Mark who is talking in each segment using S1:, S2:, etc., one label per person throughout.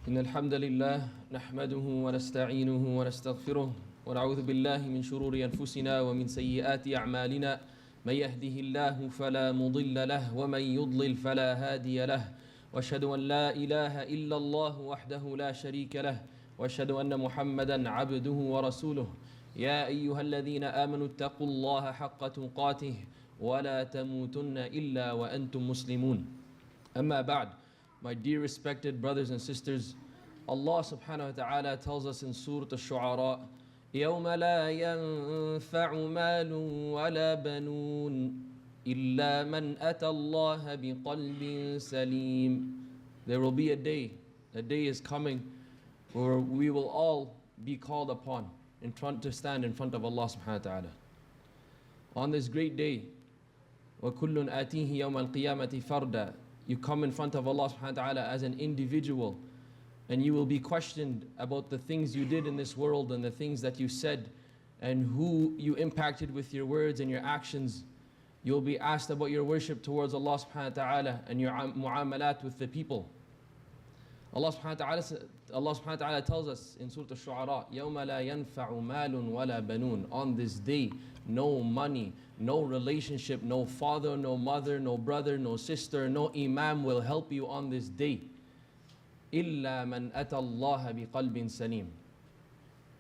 S1: إن الحمد لله نحمده ونستعينه ونستغفره ونعوذ بالله من شرور أنفسنا ومن سيئات أعمالنا من يهده الله فلا مضل له ومن يضلل فلا هادي له وأشهد أن لا إله إلا الله وحده لا شريك له وأشهد أن محمدا عبده ورسوله يا أيها الذين آمنوا اتقوا الله حق تقاته ولا تموتن إلا وأنتم مسلمون. أما بعد, my dear respected brothers and sisters, Allah subhanahu wa ta'ala tells us in Surah Al-Shu'ara, يَوْمَ لَا يَنفَعُ مَالٌ وَلَا بَنُونَ إِلَّا مَنْ أَتَى اللَّهَ بِقَلْبٍ سَلِيمٍ. There will be a day is coming where we will all be called upon to stand in front of Allah subhanahu wa ta'ala. On this great day, وَكُلٌّ آتِيهِ يَوْمَ الْقِيَامَةِ فَرْدًا, you come in front of Allah subhanahu wa ta'ala as an individual, and you will be questioned about the things you did in this world and the things that you said and who you impacted with your words and your actions. You'll be asked about your worship towards Allah subhanahu wa ta'ala and your mu'amalat with the people. Allah subhanahu wa ta'ala tells us in Surah Al-Shu'ara, يَوْمَ لَا يَنفَعُ مَالٌ وَلَا بَنُونَ. On this day, no money, no relationship, no father, no mother, no brother, no sister, no imam will help you on this day. إِلَّا مَنْ أَتَى اللَّهَ بِقَلْبٍ سَلِيمٍ.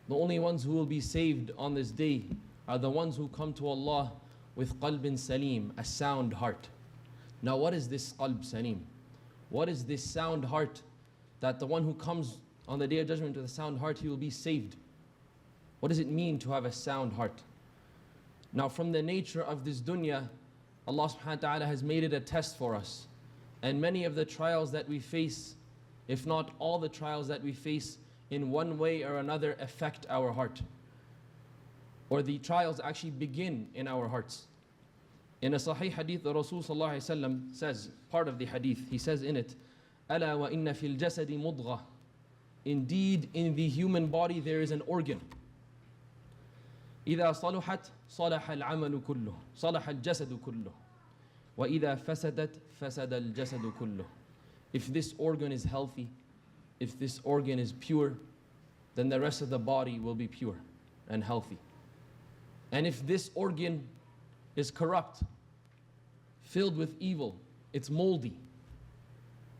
S1: The only ones who will be saved on this day are the ones who come to Allah with qalbin salim, a sound heart. Now what is this qalb salim? What is this sound heart? That the one who comes on the Day of Judgment with a sound heart, he will be saved. What does it mean to have a sound heart? Now from the nature of this dunya, Allah subhanahu wa ta'ala has made it a test for us. And many of the trials that we face, if not all the trials that we face, in one way or another affect our heart. Or the trials actually begin in our hearts. In a Sahih Hadith, the Rasul sallallahu alayhi wa sallam says, part of the Hadith, he says in it, ألا وإن في الجسد مضغة. Indeed, in the human body there is an organ. إذا صلحت صلح العمل كله صلح الجسد كله وإذا فسدت فسد الجسد كله. If this organ is healthy, if this organ is pure, then the rest of the body will be pure and healthy. And if this organ is corrupt, filled with evil, it's moldy,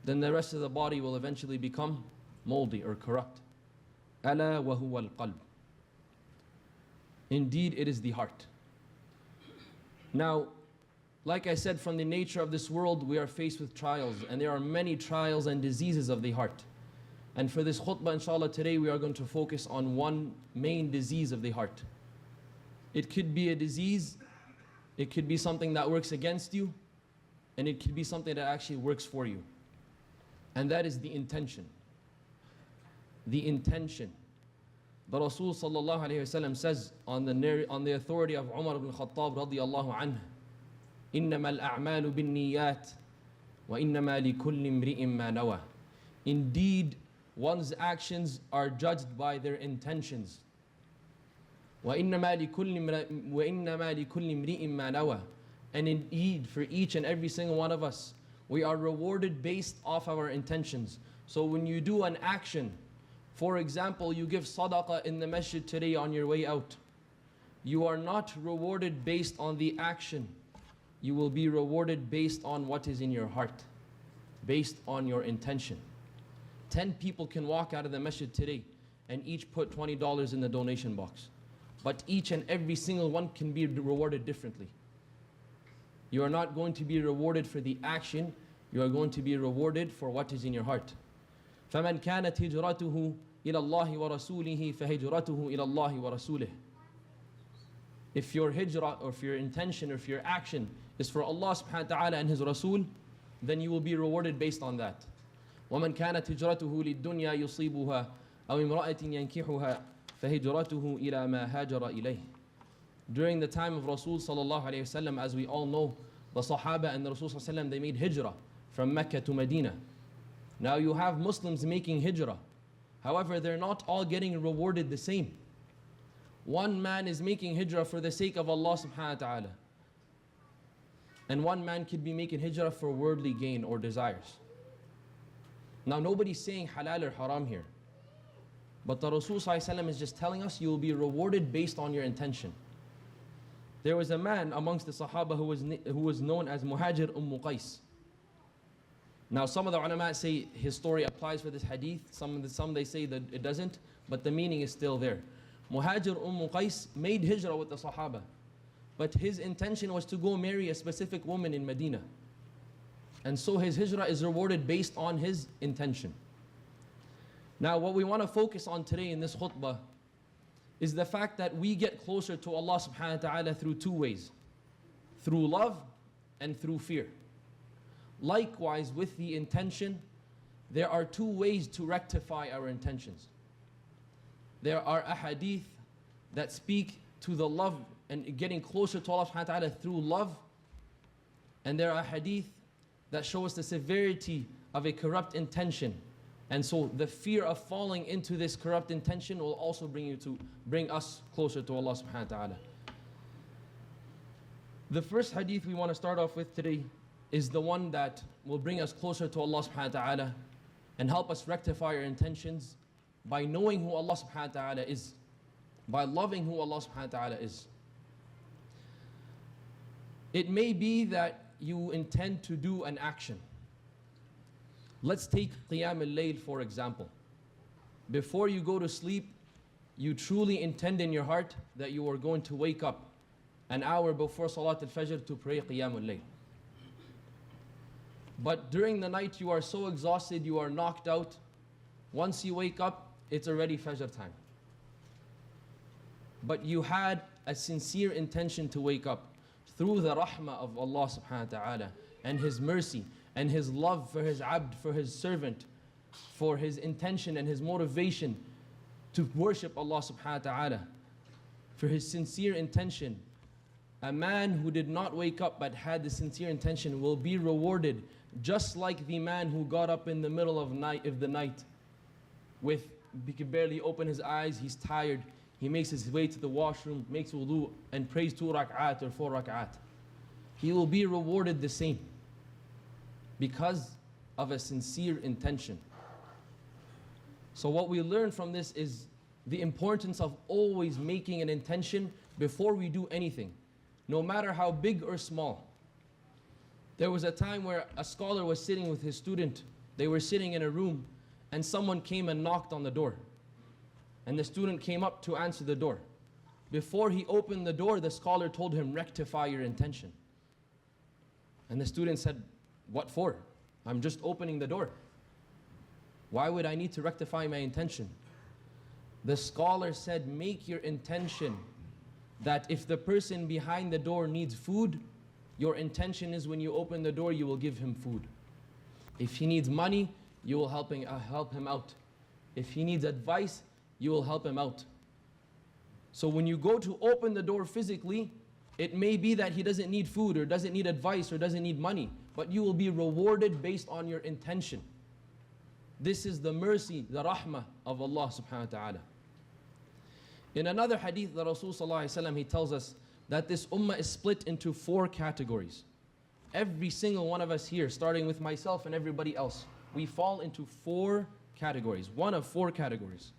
S1: then the rest of the body will eventually become moldy or corrupt. ألا وهو القلب. Indeed, it is the heart. Now, like I said, from the nature of this world, we are faced with trials, and there are many trials and diseases of the heart. And for this khutbah, inshallah, today we are going to focus on one main disease of the heart. It could be a disease, it could be something that works against you, and it could be something that actually works for you. And that is the intention. The intention. The Rasul sallallahu alayhi wa sallam says on the authority of Umar ibn Khattab radiyallahu anhu, إِنَّمَا الْأَعْمَالُ بِالنِّيَّاتِ وَإِنَّمَا لِكُلِّ امْرِئٍ مَّا نَوَى. Indeed, one's actions are judged by their intentions. وَإِنَّمَا لِكُلِّ امْرِئٍ مَّا نَوَى. And indeed, for each and every single one of us, we are rewarded based off our intentions. So when you do an action, for example, you give sadaqah in the masjid today on your way out, you are not rewarded based on the action. You will be rewarded based on what is in your heart, based on your intention. 10 people can walk out of the masjid today and each put $20 in the donation box. But each and every single one can be rewarded differently. You are not going to be rewarded for the action, you are going to be rewarded for what is in your heart. فَمَنْ كَانَتْ هِجْرَتُهُ إِلَى اللَّهِ وَرَسُولِهِ فَهِجْرَتُهُ إِلَى اللَّهِ وَرَسُولِهِ. If your hijrah, or if your intention, or if your action is for Allah subhanahu wa ta'ala and His Rasul, then you will be rewarded based on that. وَمَنْ كَانَتْ هِجْرَتُهُ لِلدُّنْيَا يُصِيبُهَا أَوْ إِمْرَأَةٍ يَنْكِحُهَا فَهِجْرَتُهُ إِلَى مَا هَاجَرَ إِلَيْهِ. During the time of Rasul sallallahu alayhi wa sallam, as we all know, the Sahaba and the Rasul sallallahu alayhi wa sallam, they made hijrah from Mecca to Medina. Now you have Muslims making hijrah. However, they're not all getting rewarded the same. One man is making hijrah for the sake of Allah subhanahu wa ta'ala. And one man could be making hijrah for worldly gain or desires. Now nobody's saying halal or haram here. But the Rasul ﷺ is just telling us you will be rewarded based on your intention. There was a man amongst the Sahaba who was known as Muhajir Qais. Now some of the ulama say his story applies for this hadith, some they say that it doesn't, but the meaning is still there. Muhajir Qais made hijrah with the Sahaba, but his intention was to go marry a specific woman in Medina. And so his hijrah is rewarded based on his intention. Now what we want to focus on today in this khutbah is the fact that we get closer to Allah subhanahu wa ta'ala through two ways. Through love and through fear. Likewise with the intention, there are two ways to rectify our intentions. There are ahadith that speak to the love and getting closer to Allah subhanahu wa ta'ala through love. And there are ahadith that show us the severity of a corrupt intention. And so the fear of falling into this corrupt intention will also bring us closer to Allah subhanahu wa ta'ala. The first hadith we want to start off with today is the one that will bring us closer to Allah subhanahu wa ta'ala and help us rectify our intentions by knowing who Allah subhanahu wa ta'ala is, by loving who Allah subhanahu wa ta'ala is. It may be that you intend to do an action. Let's take Qiyam al-Layl for example. Before you go to sleep, you truly intend in your heart that you are going to wake up an hour before Salat al-Fajr to pray Qiyam al-Layl. But during the night you are so exhausted, you are knocked out. Once you wake up, it's already Fajr time. But you had a sincere intention to wake up through the rahmah of Allah subhanahu wa ta'ala and His mercy and His love for His abd, for His servant, for His intention and His motivation to worship Allah subhanahu wa ta'ala, for His sincere intention. A man who did not wake up but had the sincere intention will be rewarded just like the man who got up in the middle of the night he could barely open his eyes, he's tired, he makes his way to the washroom, makes wudu and prays 2 rak'at or 4 rak'at. He will be rewarded the same because of a sincere intention. So what we learn from this is the importance of always making an intention before we do anything, no matter how big or small. There was a time where a scholar was sitting with his student. They were sitting in a room and someone came and knocked on the door. And the student came up to answer the door. Before he opened the door, the scholar told him, rectify your intention. And the student said, what for? I'm just opening the door. Why would I need to rectify my intention? The scholar said, make your intention that if the person behind the door needs food, your intention is when you open the door, you will give him food. If he needs money, you will help him out. If he needs advice, you will help him out. So when you go to open the door physically, it may be that he doesn't need food or doesn't need advice or doesn't need money, but you will be rewarded based on your intention. This is the mercy, the rahmah of Allah subhanahu wa ta'ala. In another hadith, the Rasul sallallahu alayhi wa sallam, he tells us that this ummah is split into 4 categories. Every single one of us here, starting with myself and everybody else, we fall into 4 categories, one of 4 categories.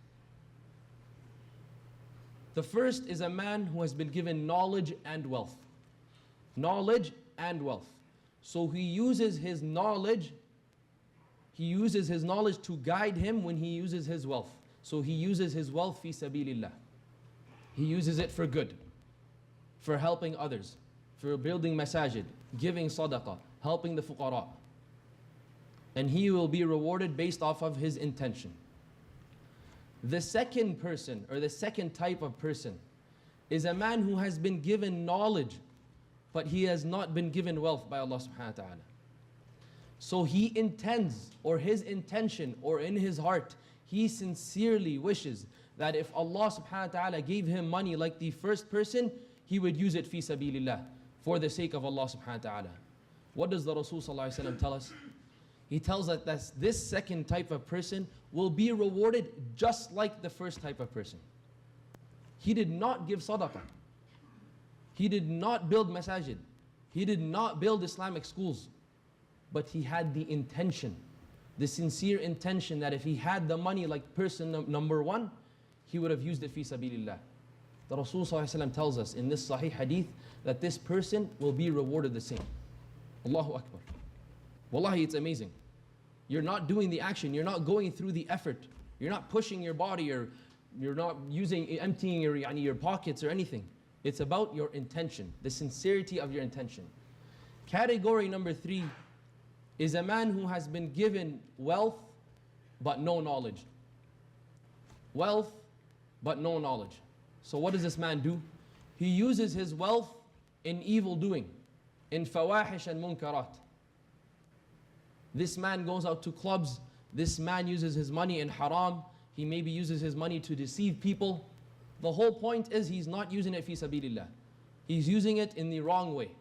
S1: The first is a man who has been given knowledge and wealth. Knowledge and wealth. So he uses his knowledge to guide him when he uses his wealth. So he uses his wealth fi sabilillah. He uses it for good, for helping others, for building masajid, giving sadaqah, helping the fuqara. And he will be rewarded based off of his intention. The second person, or the second type of person, is a man who has been given knowledge, but he has not been given wealth by Allah subhanahu wa ta'ala. So he intends, or his intention, or in his heart, he sincerely wishes that if Allah subhanahu wa ta'ala gave him money like the first person, he would use it fi sabilillah, for the sake of Allah subhanahu wa ta'ala. What does the Rasul sallallahu alayhi wa sallam tell us? He tells us that this second type of person will be rewarded just like the first type of person. He did not give sadaqah. He did not build masajid. He did not build Islamic schools. But he had the intention the sincere intention that if he had the money like person number one, he would have used it fi sabilillah. The Rasul ﷺ tells us in this Sahih Hadith that this person will be rewarded the same. Allahu Akbar. Wallahi, it's amazing. You're not doing the action, you're not going through the effort, you're not pushing your body, or you're not emptying your pockets or anything. It's about your intention, the sincerity of your intention. Category number 3 is a man who has been given wealth but no knowledge. Wealth but no knowledge. So what does this man do? He uses his wealth in evil doing, in fawahish and munkarat. This man goes out to clubs. This man uses his money in haram. He maybe uses his money to deceive people. The whole point is he's not using it fi sabilillah. He's using it in the wrong way.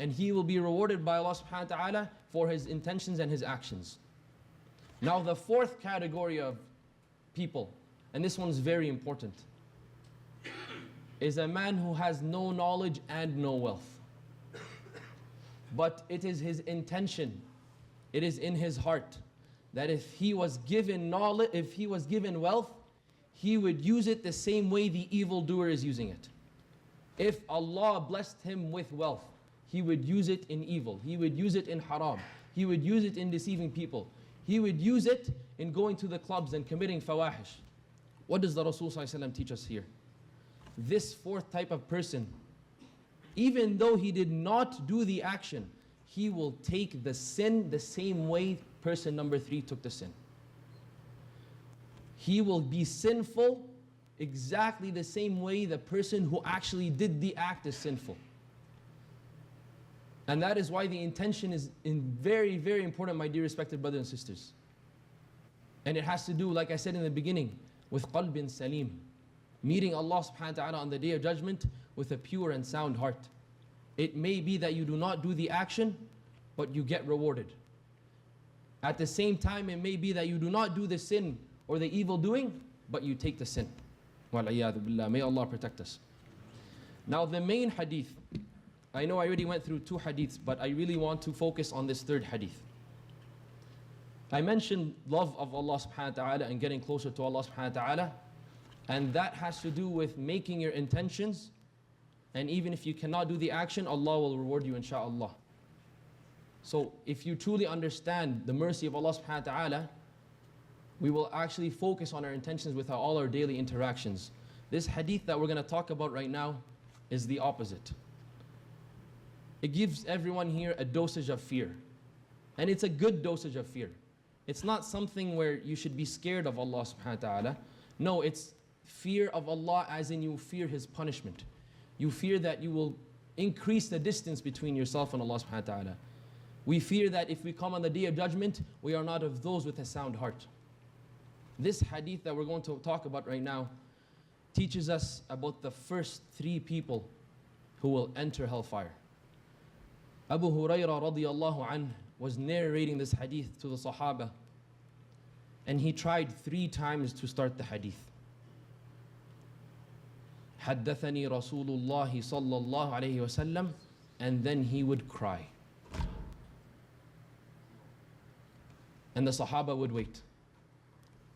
S1: And he will be rewarded by Allah subhanahu wa ta'ala for his intentions and his actions. Now the fourth category of people, and this one's very important, is a man who has no knowledge and no wealth. But it is his intention, it is in his heart, that if he was given knowledge, if he was given wealth, he would use it the same way the evildoer is using it. If Allah blessed him with wealth, he would use it in evil. He would use it in haram. He would use it in deceiving people. He would use it in going to the clubs and committing fawahish. What does the Rasul ﷺ teach us here? This fourth type of person, even though he did not do the action, he will take the sin the same way person number 3 took the sin. He will be sinful exactly the same way the person who actually did the act is sinful. And that is why the intention is very, very important, my dear respected brothers and sisters. And it has to do, like I said in the beginning, with qalbin salim. Meeting Allah subhanahu wa ta'ala on the Day of Judgment with a pure and sound heart. It may be that you do not do the action, but you get rewarded. At the same time, it may be that you do not do the sin or the evil doing, but you take the sin. Wal-iyadhu billah. May Allah protect us. Now the main hadith, I know I already went through 2 hadiths, but I really want to focus on this 3rd hadith. I mentioned love of Allah subhanahu wa ta'ala and getting closer to Allah subhanahu wa ta'ala. And that has to do with making your intentions. And even if you cannot do the action, Allah will reward you insha'Allah. So if you truly understand the mercy of Allah subhanahu wa ta'ala, we will actually focus on our intentions with all our daily interactions. This hadith that we're going to talk about right now is the opposite. It gives everyone here a dosage of fear. And it's a good dosage of fear. It's not something where you should be scared of Allah subhanahu wa ta'ala. No, it's fear of Allah as in you fear His punishment. You fear that you will increase the distance between yourself and Allah subhanahu wa ta'ala. We fear that if we come on the Day of Judgment, we are not of those with a sound heart. This hadith that we're going to talk about right now teaches us about the first 3 people who will enter hellfire. Abu Hurairah radiyallahu anh was narrating this hadith to the Sahaba, and he tried 3 times to start the hadith. حدثني رسول الله صلى الله عليه وسلم, and then he would cry. And the Sahaba would wait.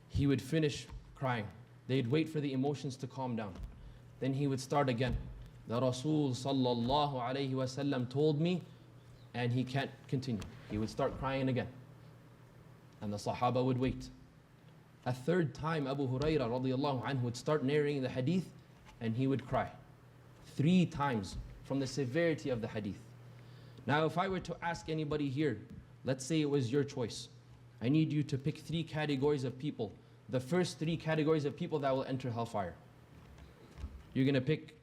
S1: He would finish crying. They'd wait for the emotions to calm down. Then he would start again. The Rasul sallallahu alayhi wasallam told me, and he can't continue. He would start crying again. And the Sahaba would wait. A 3rd time, Abu Hurairah radiyallahu anhu would start narrating the hadith, and he would cry. 3 times from the severity of the hadith. Now, if I were to ask anybody here, let's say it was your choice. I need you to pick 3 categories of people. The first 3 categories of people that will enter hellfire. You're going to pick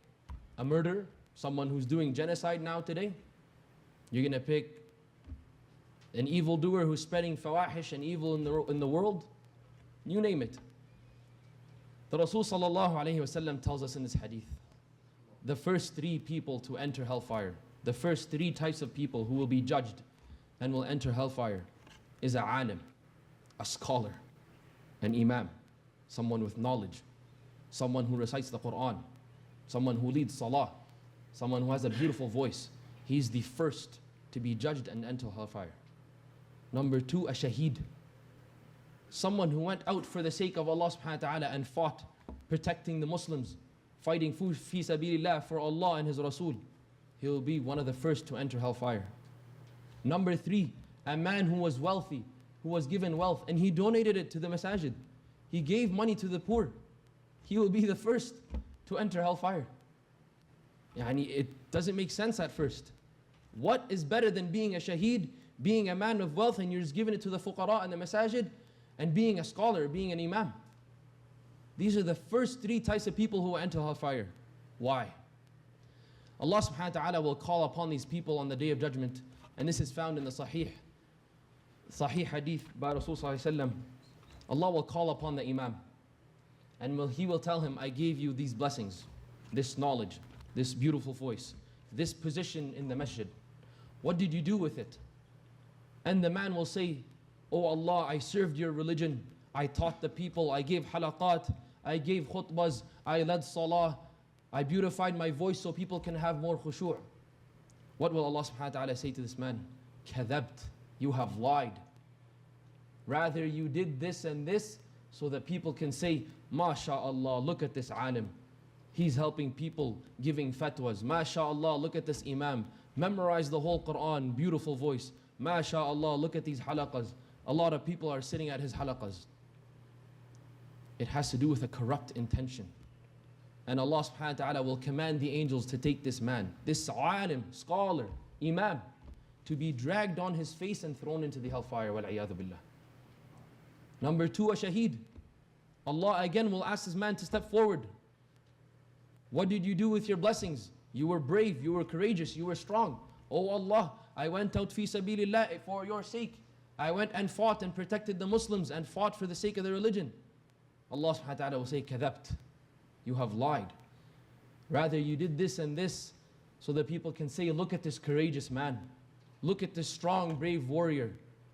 S1: a murderer, someone who's doing genocide now today. You're going to pick an evildoer who's spreading fawahish and evil in the world. You name it. The Rasul sallallahu alayhi wasallam tells us in this hadith, the first 3 people to enter hellfire, the first 3 types of people who will be judged and will enter hellfire is a alim, a scholar, an imam, someone with knowledge, someone who recites the Quran, someone who leads salah, someone who has a beautiful voice. He's the first to be judged and enter hellfire. Number 2, a shaheed. Someone who went out for the sake of Allah subhanahu wa ta'ala and fought, protecting the Muslims, fighting fi sabilillah for Allah and His Rasul. He will be one of the first to enter hellfire. Number 3, a man who was wealthy, who was given wealth, and he donated it to the masajid. He gave money to the poor. He will be the first to enter hellfire. It doesn't make sense at first. What is better than being a shaheed, being a man of wealth and you're just giving it to the fuqara and the masajid, and being a scholar, being an imam? These are the first 3 types of people who will enter hellfire. Why? Allah subhanahu wa ta'ala will call upon these people on the Day of Judgment, and this is found in the Sahih Hadith by Rasul sallallahu alaihi wasallam. Allah will call upon the imam, and He will tell him, I gave you these blessings, this knowledge, this beautiful voice, this position in the masjid. What did you do with it? And the man will say, Oh Allah, I served your religion, I taught the people, I gave halaqat, I gave khutbas, I led salah, I beautified my voice so people can have more khushu'. What will Allah subhanahu wa ta'ala say to this man? Kadhabt, you have lied. Rather you did this and this so that people can say, MashaAllah, look at this alim. He's helping people, giving fatwas. MashaAllah, look at this imam. Memorize the whole Quran, beautiful voice. MashaAllah, look at these halaqas. A lot of people are sitting at his halaqas. It has to do with a corrupt intention. And Allah subhanahu wa ta'ala will command the angels to take this man, this alim, scholar, imam, to be dragged on his face and thrown into the hellfire. Wal-'iyadhu billah. Number 2, a shaheed. Allah again will ask this man to step forward. What did you do with your blessings? You were brave, you were courageous, you were strong. Oh Allah, I went out fi sabilillah for your sake. I went and fought and protected the Muslims and fought for the sake of the religion. Allah subhanahu wa ta'ala will say, Kadhabt, you have lied. Rather you did this and this so that people can say, look at this courageous man. Look at this strong, brave warrior.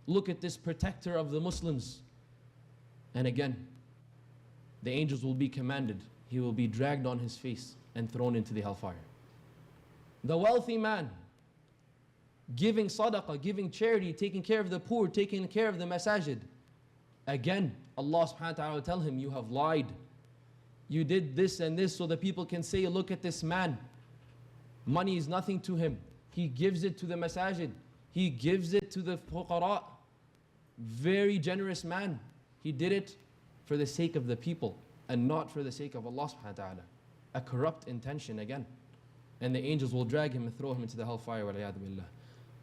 S1: Look at this protector of the Muslims. And again, the angels will be commanded. He will be dragged on his face and thrown into the hellfire. The wealthy man, giving sadaqah, giving charity, taking care of the poor, taking care of the masajid. Again, Allah subhanahu wa ta'ala will tell him, you have lied. You did this and this so that people can say, look at this man. Money is nothing to him. He gives it to the masajid. He gives it to the fuqara. Very generous man. He did it for the sake of the people and not for the sake of Allah subhanahu wa ta'ala. A corrupt intention again. And the angels will drag him and throw him into the hellfire. Wal-'iyadhu billah.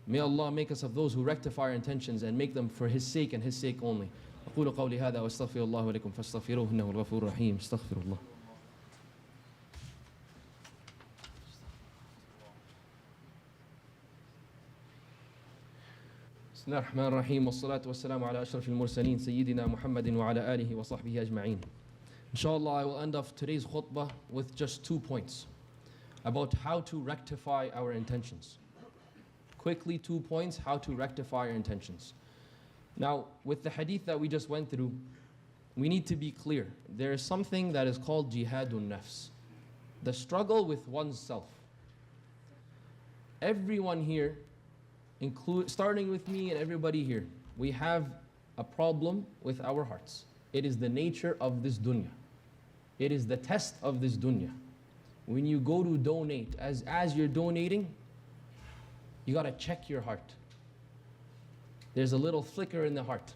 S1: May Allah make us of those who rectify our intentions and make them for His sake and His sake only. أقول قولي هذا وأستغفر الله لكم فاستغفروه إنه الغفور الرحيم. استغفر الله. بسم الله الرحمن الرحيم والصلاة والسلام على أشرف المرسلين سيدنا محمد وعلى آله وصحبه أجمعين. Inshallah, I will end off today's khutbah with just 2 points about how to rectify our intentions. Quickly, 2 points, how to rectify our intentions. Now, with the hadith that we just went through, we need to be clear. There is something that is called jihadun nafs, the struggle with one's self. Everyone here, starting with me and everybody here, we have a problem with our hearts. It is the nature of this dunya. It is the test of this dunya. When you go to donate, as you're donating, you got to check your heart. There's a little flicker in the heart.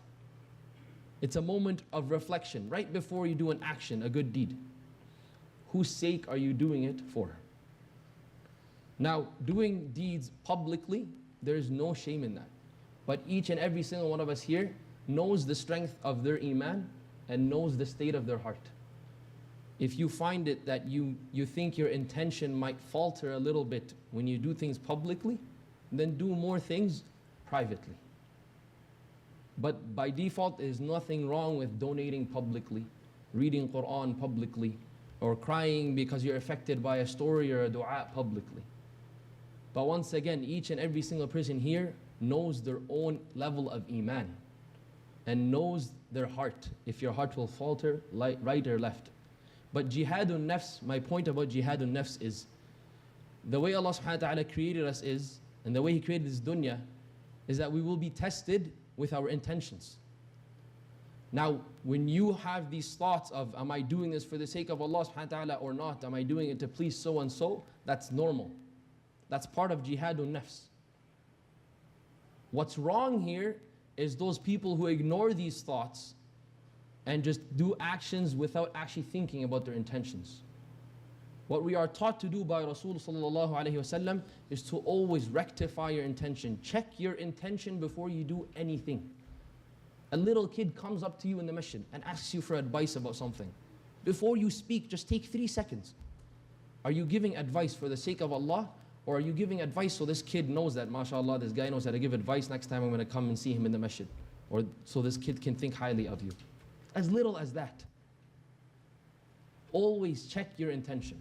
S1: It's a moment of reflection right before you do an action, a good deed. Whose sake are you doing it for? Now, doing deeds publicly, there's no shame in that. But each and every single one of us here knows the strength of their iman and knows the state of their heart. If you find it that you think your intention might falter a little bit when you do things publicly, then do more things privately. But by default, there's nothing wrong with donating publicly, reading Quran publicly, or crying because you're affected by a story or a dua publicly. But once again, each and every single person here knows their own level of iman and knows their heart, if your heart will falter, right or left. But jihadun nafs, my point about jihadun nafs is, the way Allah subhanahu wa ta'ala created us is, and the way He created this dunya, is that we will be tested with our intentions. Now, when you have these thoughts of, am I doing this for the sake of Allah subhanahu wa ta'ala or not? Am I doing it to please so and so? That's normal. That's part of jihadun nafs. What's wrong here is those people who ignore these thoughts and just do actions without actually thinking about their intentions. What we are taught to do by Rasul sallallahu alayhi wasallam is to always rectify your intention. Check your intention before you do anything. A little kid comes up to you in the masjid and asks you for advice about something. Before you speak, just take 3 seconds. Are you giving advice for the sake of Allah? Or are you giving advice so this kid knows that, mashallah, this guy knows how to give advice, next time I'm going to come and see him in the masjid? Or so this kid can think highly of you. As little as that. Always check your intention.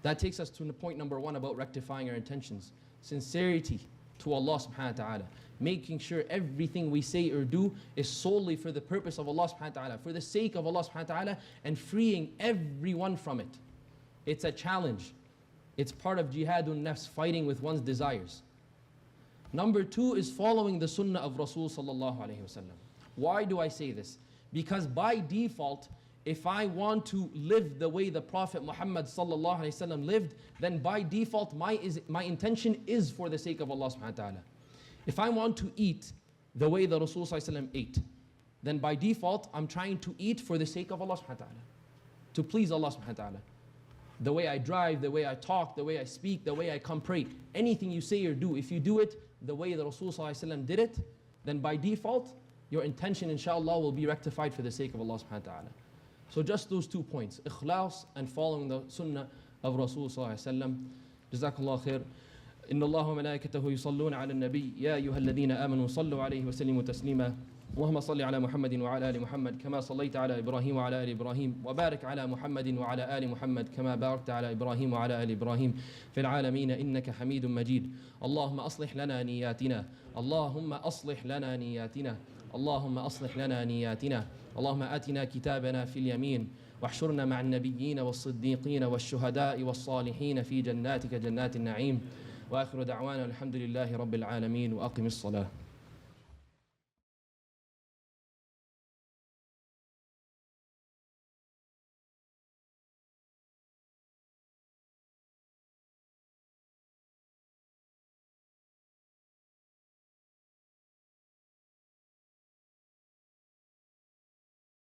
S1: That takes us to point number 1 about rectifying our intentions. Sincerity to Allah subhanahu wa ta'ala. Making sure everything we say or do is solely for the purpose of Allah subhanahu wa ta'ala, for the sake of Allah subhanahu wa ta'ala, and freeing everyone from it. It's a challenge. It's part of jihadun nafs, fighting with one's desires. Number 2 is following the sunnah of Rasul sallallahu alayhi wasallam. Why do I say this? Because by default, if I want to live the way the Prophet Muhammad sallallahu alayhi wasallam lived, then by default my intention is for the sake of Allah subhanahu wa ta'ala. If I want to eat the way the Rasul sallallahu alayhi wasallam ate, then by default I'm trying to eat for the sake of Allah subhanahu wa ta'ala, to please Allah subhanahu wa ta'ala. The way I drive, the way I talk, the way I speak, the way I come pray, anything you say or do, if you do it the way the Rasul sallallahu alayhi wasallam did it, then by default your intention inshallah will be rectified for the sake of Allah subhanahu wa ta'ala. So just those 2 points, ikhlas and following the sunnah of Rasul sallallahu alayhi wa sallam. Jazakallah khair. إن الله وملائكته يصلون على النبي يا أيها الذين آمنوا صلوا عليه وسلموا تسليما اللهم صل على محمد وعلى آل محمد كما صليت على إبراهيم وعلى آل إبراهيم وبارك على محمد وعلى آل محمد كما باركت على إبراهيم وعلى آل إبراهيم في العالمين إنك حميد مجيد اللهم أصلح لنا نياتنا اللهم أصلح لنا نياتنا اللهم أصلح لنا نياتنا اللهم آتنا كتابنا في اليمين واحشرنا مع النبيين والصديقين والشهداء والصالحين في جناتك جنات النعيم وآخر دعوانا الحمد لله رب العالمين وأقم الصلاة